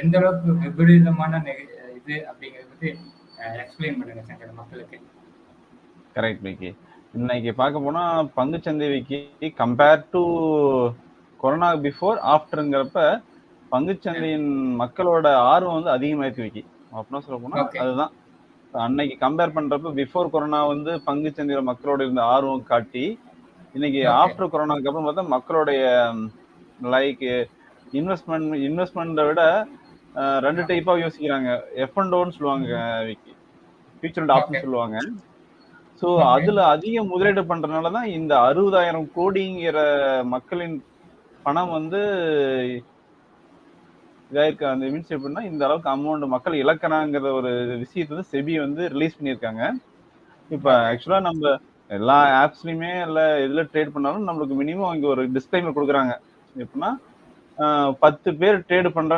எந்த அளவுக்கு விபரீதமான இது அப்படிங்கிறத பத்தி எக்ஸ்பிளைன் பண்ணுங்க சங்கர் மக்களுக்கு. கரெக்ட் விக்கி. இன்னைக்கு பார்க்க போனா பங்குச்சந்தை Vicky compare to corona before ஆஃப்டருங்கிறப்ப பங்குச்சந்தையின் மக்களோட ஆர்வம் வந்து அதிகமாயிருக்கு விக்கி. அப்படின்னா சொல்ல போனா அதுதான் அன்னைக்கு கம்பேர் பண்றப்ப பிஃபோர் கொரோனா வந்து பங்குச்சந்தையில மக்களோட இருந்த ஆர்வம் காட்டி இன்னைக்கு ஆஃப்டர் கொரோனாக்கு அப்புறம் பார்த்தா மக்களுடைய லைக் இன்வெஸ்ட்மெண்ட்டை விட 2 டைப்பா யோசிக்கிறாங்க. F&Oன்னு சொல்லுவாங்க விக்கி, ஃபியூச்சர் அண்ட் ஆப்ஷன் சொல்லுவாங்க. ஸோ அதுல அதிக முதலீடு பண்றதுனாலதான் இந்த 60,000 கோடிங்கிற மக்களின் பணம் வந்து இதாயிருக்கு. அந்த மீன்ஸ் எப்படின்னா இந்த அளவுக்கு அமௌண்ட் மக்கள் இழக்கிறாங்கிற ஒரு விஷயத்தை வந்து செபி வந்து ரிலீஸ் பண்ணியிருக்காங்க. இப்ப ஆக்சுவலா நம்ம எல்லா ஆப்ஸ்லயுமே இல்ல எதுல ட்ரேட் பண்ணாலும் நம்மளுக்கு மினிமம் இங்க ஒரு டிஸ்க்ளைமர் கொடுக்குறாங்க. எப்படின்னா 10 பேர் ட்ரேட் பண்றாங்க